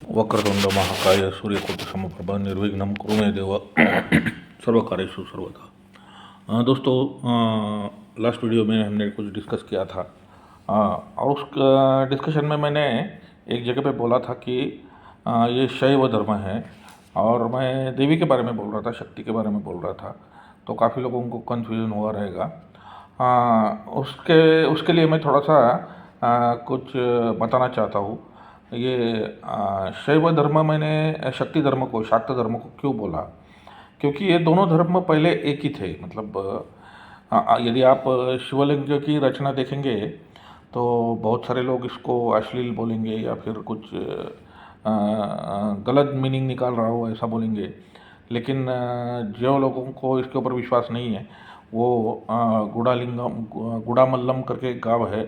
वक्रतुंड महाकाय सूर्यकोटि समप्रभा निर्विघ्नं कुरु मे देव सर्वकार्येषु सर्वदा। दोस्तों, लास्ट वीडियो में हमने कुछ डिस्कस किया था और उस डिस्कशन में मैंने एक जगह पे बोला था कि ये शैव धर्म है और मैं देवी के बारे में बोल रहा था, शक्ति के बारे में बोल रहा था, तो काफ़ी लोगों को कन्फ्यूजन हुआ रहेगा। उसके लिए मैं थोड़ा सा कुछ बताना चाहता हूँ। ये शैव धर्म मैंने शक्ति धर्म को, शाक्त धर्म को क्यों बोला, क्योंकि ये दोनों धर्म पहले एक ही थे। मतलब यदि आप शिवलिंग की रचना देखेंगे तो बहुत सारे लोग इसको अश्लील बोलेंगे या फिर कुछ गलत मीनिंग निकाल रहा हो ऐसा बोलेंगे, लेकिन जो लोगों को इसके ऊपर विश्वास नहीं है वो गुड़ामल्लम करके एक गाँव है,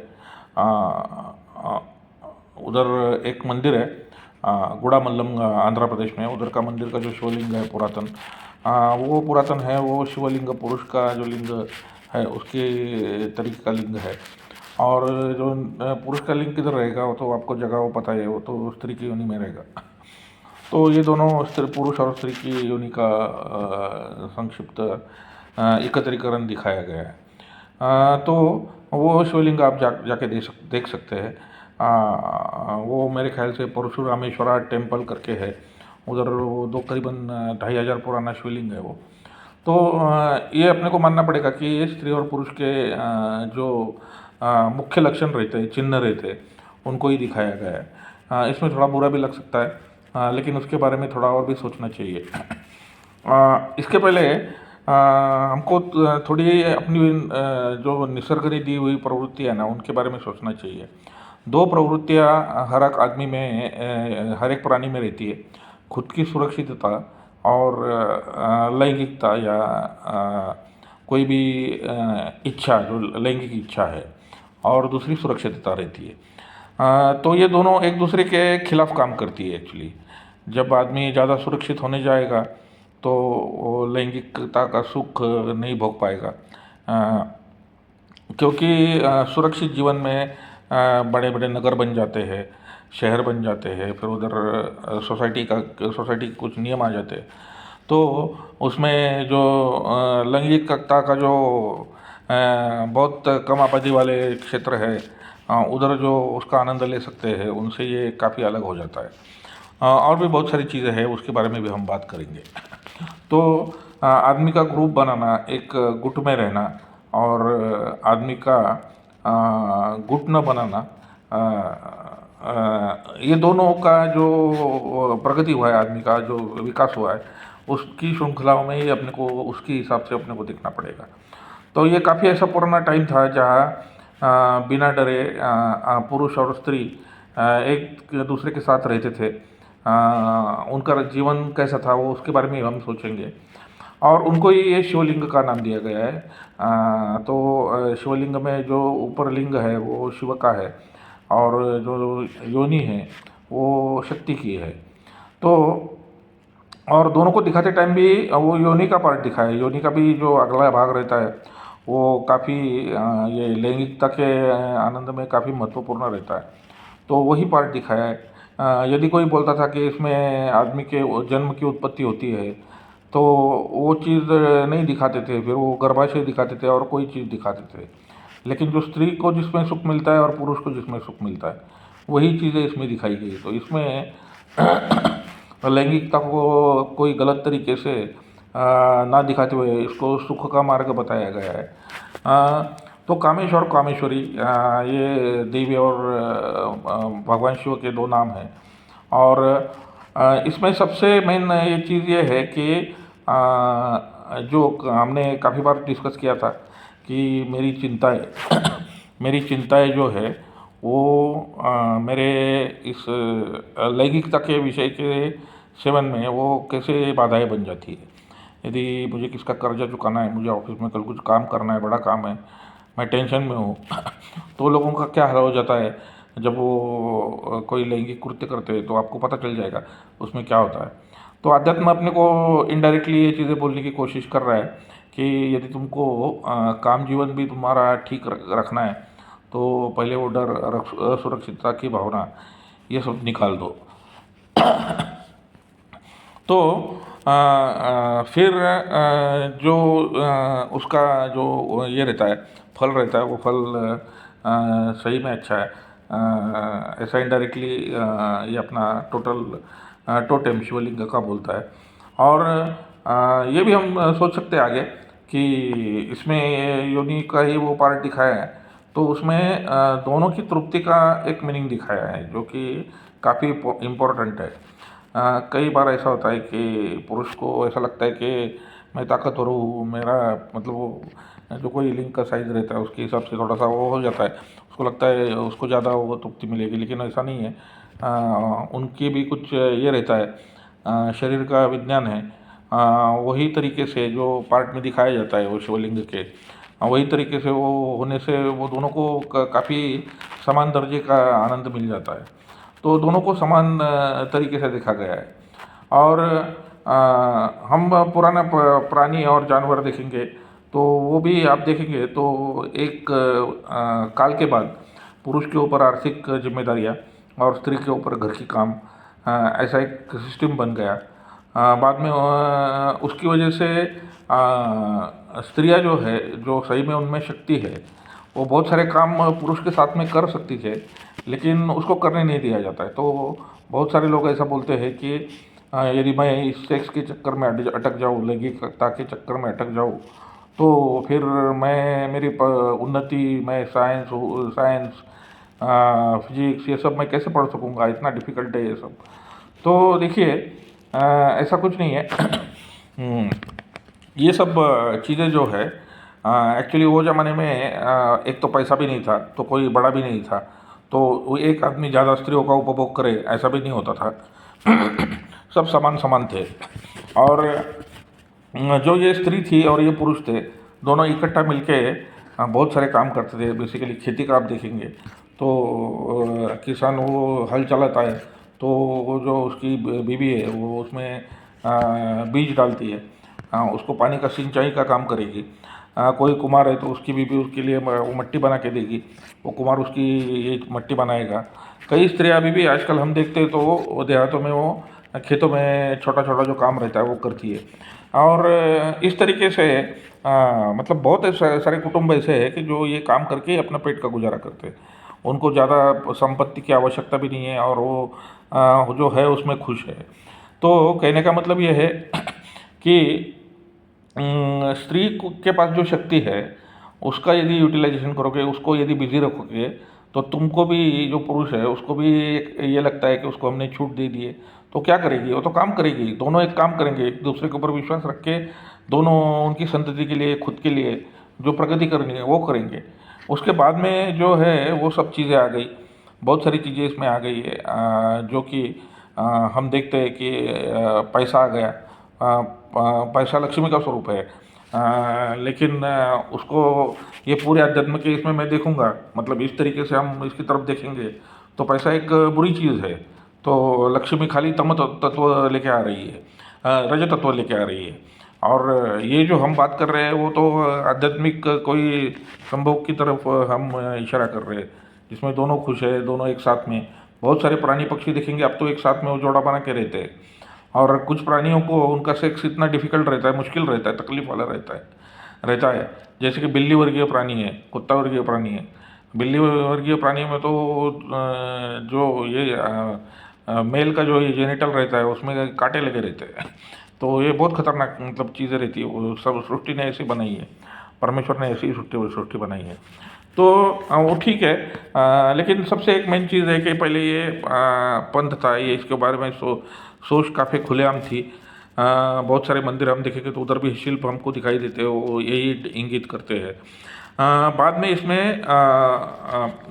उधर एक मंदिर है गुड़ामल्लम, आंध्र प्रदेश में। उधर का मंदिर का जो शिवलिंग है पुरातन, वो पुरातन है। वो शिवलिंग पुरुष का जो लिंग है उसके तरीके का लिंग है, और जो पुरुष का लिंग किधर रहेगा वो तो आपको जगह वो पता है, वो तो स्त्री की योनि में रहेगा। तो ये दोनों स्त्री, पुरुष और स्त्री की योनि का संक्षिप्त एकत्रीकरण दिखाया गया है। तो वो शिवलिंग आप जाके देख सकते हैं। वो मेरे ख्याल से परशुरामेश्वरा टेम्पल करके है उधर। वो दो करीबन 2500 पुराना शिवलिंग है वो। तो ये अपने को मानना पड़ेगा कि ये स्त्री और पुरुष के जो मुख्य लक्षण रहते हैं, चिन्ह रहते हैं, उनको ही दिखाया गया है। इसमें थोड़ा बुरा भी लग सकता है, लेकिन उसके बारे में थोड़ा और भी सोचना चाहिए। इसके पहले हमको थोड़ी अपनी जो निसर्ग ने दी हुई प्रवृत्तियाँ ना, उनके बारे में सोचना चाहिए। दो प्रवृत्तियाँ हर एक आदमी में, हर एक प्राणी में रहती है: खुद की सुरक्षितता और लैंगिकता, या कोई भी इच्छा, जो लैंगिक इच्छा है, और दूसरी सुरक्षितता रहती है। तो ये दोनों एक दूसरे के खिलाफ काम करती है एक्चुअली। जब आदमी ज़्यादा सुरक्षित होने जाएगा तो वो लैंगिकता का सुख नहीं भोग पाएगा, क्योंकि सुरक्षित जीवन में बड़े बड़े नगर बन जाते हैं, शहर बन जाते हैं, फिर उधर सोसाइटी के कुछ नियम आ जाते हैं। तो उसमें जो लैंगिकता का जो बहुत कम आबादी वाले क्षेत्र है, उधर जो उसका आनंद ले सकते हैं, उनसे ये काफ़ी अलग हो जाता है। और भी बहुत सारी चीज़ें हैं, उसके बारे में भी हम बात करेंगे। तो आदमी का ग्रुप बनाना, एक गुट में रहना, और आदमी का गुट न बनाना, ये दोनों का जो प्रगति हुआ है, आदमी का जो विकास हुआ है, उसकी श्रृंखलाओं में ही अपने को, उसके हिसाब से अपने को देखना पड़ेगा। तो ये काफ़ी ऐसा पुराना टाइम था जहाँ बिना डरे पुरुष और स्त्री एक दूसरे के साथ रहते थे। उनका जीवन कैसा था वो, उसके बारे में हम सोचेंगे। और उनको ही ये शिवलिंग का नाम दिया गया है। तो शिवलिंग में जो ऊपर लिंग है वो शिव का है, और जो योनि है वो शक्ति की है। तो और दोनों को दिखाते टाइम भी वो योनि का पार्ट दिखाया है। योनि का भी जो अगला भाग रहता है वो काफ़ी ये लैंगिकता के आनंद में काफ़ी महत्वपूर्ण रहता है, तो वही पार्ट दिखाया है। यदि कोई बोलता था कि इसमें आदमी के जन्म की उत्पत्ति होती है, तो वो चीज़ नहीं दिखाते थे, फिर वो गर्भाशय दिखाते थे और कोई चीज़ दिखाते थे। लेकिन जो स्त्री को जिसमें सुख मिलता है और पुरुष को जिसमें सुख मिलता है, वही चीज़ें इसमें दिखाई गई। तो इसमें लैंगिकता को कोई गलत तरीके से ना दिखाते हुए इसको सुख का मार्ग बताया गया है। तो कामेश और कामेश्वरी, ये देवी और भगवान शिव के दो नाम हैं। और इसमें सबसे मेन ये चीज़ ये है कि जो हमने काफ़ी बार डिस्कस किया था कि मेरी चिंताएं मेरी चिंताएं जो है वो मेरे इस लैंगिकता के विषय के सेवन में वो कैसे बाधाएं बन जाती है। यदि मुझे किसका कर्जा चुकाना है, मुझे ऑफिस में कल कुछ काम करना है, बड़ा काम है, मैं टेंशन में हूँ तो लोगों का क्या हाल हो जाता है जब वो कोई लैंगिक कृत्य करते हैं, तो आपको पता चल जाएगा उसमें क्या होता है। तो अध्यात्म अपने को इनडायरेक्टली ये चीज़ें बोलने की कोशिश कर रहा है कि यदि तुमको काम जीवन भी तुम्हारा ठीक रखना है, तो पहले वो डर, असुरक्षितता की भावना, ये सब निकाल दो। तो फिर जो उसका जो ये रहता है, फल रहता है, वो फल सही में अच्छा है। ऐसा इनडायरेक्टली ये अपना टोटेम शिवलिंग का बोलता है। और ये भी हम सोच सकते हैं आगे कि इसमें योनि का ही वो पार्ट दिखाया है, तो उसमें दोनों की तृप्ति का एक मीनिंग दिखाया है जो कि काफ़ी इम्पोर्टेंट है। कई बार ऐसा होता है कि पुरुष को ऐसा लगता है कि मैं ताकतवर हूँ, मेरा मतलब वो जो कोई लिंग का साइज रहता है उसके हिसाब से थोड़ा सा वो हो जाता है, उसको लगता है उसको ज़्यादा वो तृप्ति मिलेगी, लेकिन ऐसा नहीं है। उनकी भी कुछ ये रहता है, शरीर का विज्ञान है। वही तरीके से जो पार्ट में दिखाया जाता है वो शिवलिंग के, वही तरीके से वो होने से वो दोनों को काफ़ी समान दर्जे का आनंद मिल जाता है। तो दोनों को समान तरीके से देखा गया है। और हम पुराना प्राणी और जानवर देखेंगे तो वो भी आप देखेंगे तो एक काल के बाद पुरुष के ऊपर आर्थिक जिम्मेदारियाँ और स्त्री के ऊपर घर की काम, ऐसा एक सिस्टम बन गया। बाद में उसकी वजह से स्त्रियां जो है, जो सही में उनमें शक्ति है, वो बहुत सारे काम पुरुष के साथ में कर सकती है, लेकिन उसको करने नहीं दिया जाता है। तो बहुत सारे लोग ऐसा बोलते हैं कि यदि मैं इस सेक्स के चक्कर में अटक जाऊँ, लैंगिकता के चक्कर में अटक जाऊँ, तो फिर मैं मेरी उन्नति, मैं साइंस फिजिक्स ये सब मैं कैसे पढ़ सकूँगा, इतना डिफ़िकल्ट है ये सब। तो देखिए, ऐसा कुछ नहीं है। ये सब चीज़ें जो है एक्चुअली वो ज़माने में एक तो पैसा भी नहीं था, तो कोई बड़ा भी नहीं था, तो वो एक आदमी ज़्यादा स्त्रियों का उपभोग करे ऐसा भी नहीं होता था। सब समान समान थे। और जो ये स्त्री थी और ये पुरुष थे, दोनों इकट्ठा मिलके बहुत सारे काम करते थे। बेसिकली खेती का आप देखेंगे तो किसान वो हल चलाता है, तो वो जो उसकी बीवी है वो उसमें बीज डालती है, उसको पानी का सिंचाई का काम करेगी। कोई कुम्हार है तो उसकी बीवी उसके लिए वो मिट्टी बना के देगी, वो कुम्हार उसकी एक मिट्टी बनाएगा। कई स्त्रियाँ अभी भी आजकल हम देखते हैं तो वो देहातों में वो खेतों में छोटा छोटा जो काम रहता है वो करती है। और इस तरीके से मतलब बहुत सारे कुटुंब ऐसे हैं कि जो ये काम करके अपना पेट का गुजारा करते हैं। उनको ज़्यादा संपत्ति की आवश्यकता भी नहीं है और वो जो है उसमें खुश है। तो कहने का मतलब ये है कि स्त्री के पास जो शक्ति है उसका यदि यूटिलाइजेशन करोगे, उसको यदि बिजी रखोगे, तो तुमको भी जो पुरुष है उसको भी ये लगता है कि उसको हमने छूट दे दी है, तो क्या करेगी, वो तो काम करेगी। दोनों एक काम करेंगे, एक दूसरे के ऊपर विश्वास रख के दोनों उनकी संतति के लिए, खुद के लिए जो प्रगति करनी है वो करेंगे। उसके बाद में जो है वो सब चीज़ें आ गई, बहुत सारी चीज़ें इसमें आ गई है, जो कि हम देखते हैं कि पैसा आ गया। पैसा लक्ष्मी का स्वरूप है, लेकिन उसको ये पूरे अध्यात्म के इसमें मैं देखूंगा, मतलब इस तरीके से हम इसकी तरफ देखेंगे तो पैसा एक बुरी चीज़ है। तो लक्ष्मी खाली तम तत्व लेके आ रही है, रज तत्व लेके आ रही है। और ये जो हम बात कर रहे हैं वो तो आध्यात्मिक कोई संभोग की तरफ हम इशारा कर रहे हैं, जिसमें दोनों खुश है, दोनों एक साथ में। बहुत सारे प्राणी पक्षी देखेंगे अब तो एक साथ में वो जोड़ा बना के रहते हैं। और कुछ प्राणियों को उनका सेक्स इतना डिफिकल्ट रहता है, मुश्किल रहता है, तकलीफ वाला रहता है। जैसे कि बिल्ली वर्गीय प्राणी है, कुत्ता वर्गीय प्राणी है। बिल्ली वर्गीय प्राणी में तो जो ये मेल का जो ये जेनिटल रहता है उसमें कांटे लगे रहते हैं। तो ये बहुत खतरनाक मतलब चीज़ें रहती है। वो सब सृष्टि ने ऐसी बनाई है, परमेश्वर ने ऐसी सृष्टि बनाई है। तो वो ठीक है, लेकिन सबसे एक मेन चीज़ है कि पहले ये पंथ था, ये इसके बारे में सोच काफ़ी खुलेआम थी। बहुत सारे मंदिर हम देखेंगे तो उधर भी शिल्प हमको दिखाई देते हैं, वो यही इंगित करते हैं। बाद में इसमें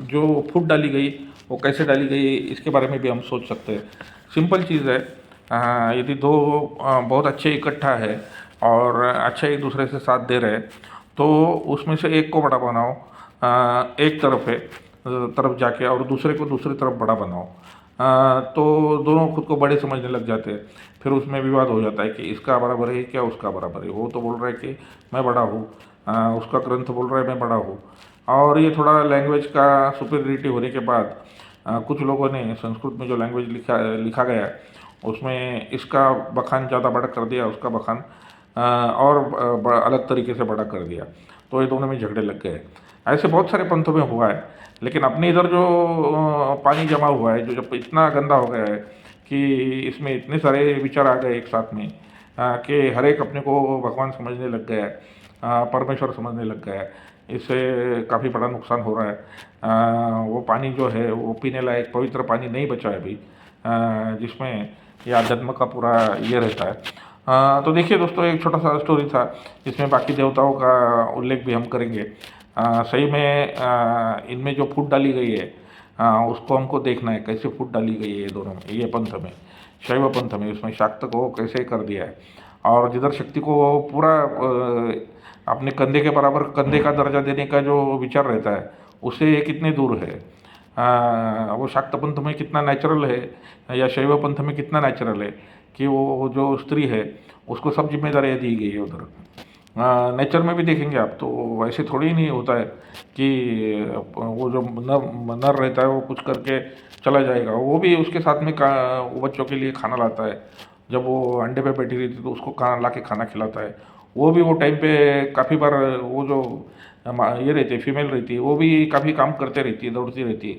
जो फूट डाली गई वो कैसे डाली गई इसके बारे में भी हम सोच सकते हैं। सिंपल चीज़ है, यदि दो बहुत अच्छे इकट्ठा है और अच्छा एक दूसरे से साथ दे रहे हैं, तो उसमें से एक को बड़ा बनाओ, एक तरफ जाके, और दूसरे को दूसरी तरफ बड़ा बनाओ। तो दोनों खुद को बड़े समझने लग जाते हैं। फिर उसमें विवाद हो जाता है कि इसका बराबर है क्या उसका बराबर है। वो तो बोल रहा है कि मैं बड़ा हूँ, उसका ग्रंथ बोल रहा है मैं बड़ा हूँ। और ये थोड़ा लैंग्वेज का सुपीरियरिटी होने के बाद कुछ लोगों ने संस्कृत में जो लैंग्वेज लिखा लिखा गया है उसमें इसका बखान ज़्यादा बड़ा कर दिया, उसका बखान और अलग तरीके से बड़ा कर दिया, तो ये दोनों में झगड़े लग गए। ऐसे बहुत सारे पंथों में हुआ है, लेकिन अपने इधर जो पानी जमा हुआ है, जो जब इतना गंदा हो गया है कि इसमें इतने सारे विचार आ गए एक साथ में कि हर एक अपने को भगवान समझने लग गया है, परमेश्वर समझने लग गया है। इससे काफ़ी बड़ा नुकसान हो रहा है। वो पानी जो है वो पीने लायक पवित्र पानी नहीं बचा है अभी, जिसमें ये अध्यात्म का पूरा ये रहता है। तो देखिए दोस्तों, एक छोटा सा स्टोरी था जिसमें बाकी देवताओं का उल्लेख भी हम करेंगे। सही में इनमें जो फूट डाली गई है उसको हमको देखना है, कैसे फूट डाली गई है ये दोनों में, ये पंथ में, शैव पंथ में, उसमें शाक्त को कैसे कर दिया है। और जिधर शक्ति को पूरा अपने कंधे के बराबर कंधे का दर्जा देने का जो विचार रहता है उससे ये कितने दूर है। वो शाक्त पंथ में कितना नेचुरल है या शैव पंथ में कितना नेचुरल है कि वो जो स्त्री है उसको सब जिम्मेदारियाँ दी गई है उधर। नेचर में भी देखेंगे आप तो वैसे थोड़ी ही नहीं होता है कि वो जो नर रहता है वो कुछ करके चला जाएगा, वो भी उसके साथ में वो बच्चों के लिए खाना लाता है। जब वो अंडे पे बैठी रहती है तो उसको खाना ला के खाना खिलाता है। वो भी वो टाइम पे काफ़ी बार वो जो ये रहती है फीमेल रहती है वो भी काफ़ी काम करते रहती है, दौड़ती रहती है,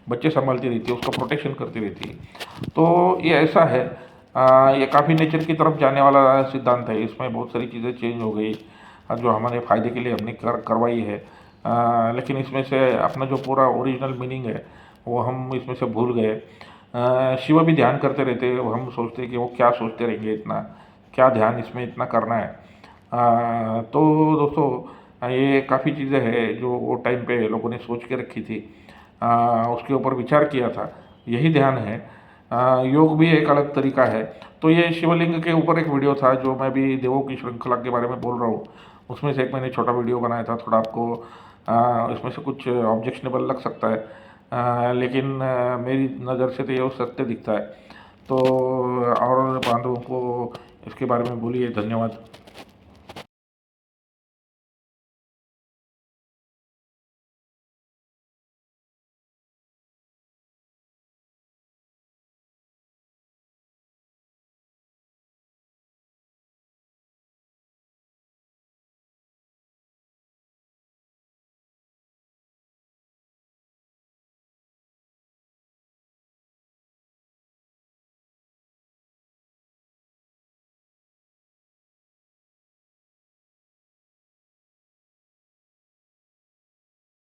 बच्चे संभालती रहती है, उसका प्रोटेक्शन करती रहती है। तो ये ऐसा है, ये काफ़ी नेचर की तरफ जाने वाला सिद्धांत है। इसमें बहुत सारी चीज़ें चेंज हो गई जो हमारे फ़ायदे के लिए हमने करवाई है, लेकिन इसमें से अपना जो पूरा ओरिजिनल मीनिंग है वो हम इसमें से भूल गए। शिव भी ध्यान करते रहते हैं, हम सोचते हैं कि वो क्या सोचते रहेंगे, इतना क्या ध्यान इसमें इतना करना है। तो दोस्तों, ये काफ़ी चीज़ें हैं जो वो टाइम पे लोगों ने सोच के रखी थी, उसके ऊपर विचार किया था, यही ध्यान है। योग भी एक अलग तरीका है। तो ये शिवलिंग के ऊपर एक वीडियो था जो मैं भी देवों की श्रृंखला के बारे में बोल रहा हूँ, उसमें से एक मैंने छोटा वीडियो बनाया था। थोड़ा आपको इसमें से कुछ ऑब्जेक्शनेबल लग सकता है, लेकिन मेरी नज़र से तो ये सत्य दिखता है। तो और बांधवों को इसके बारे में बोलिए। धन्यवाद।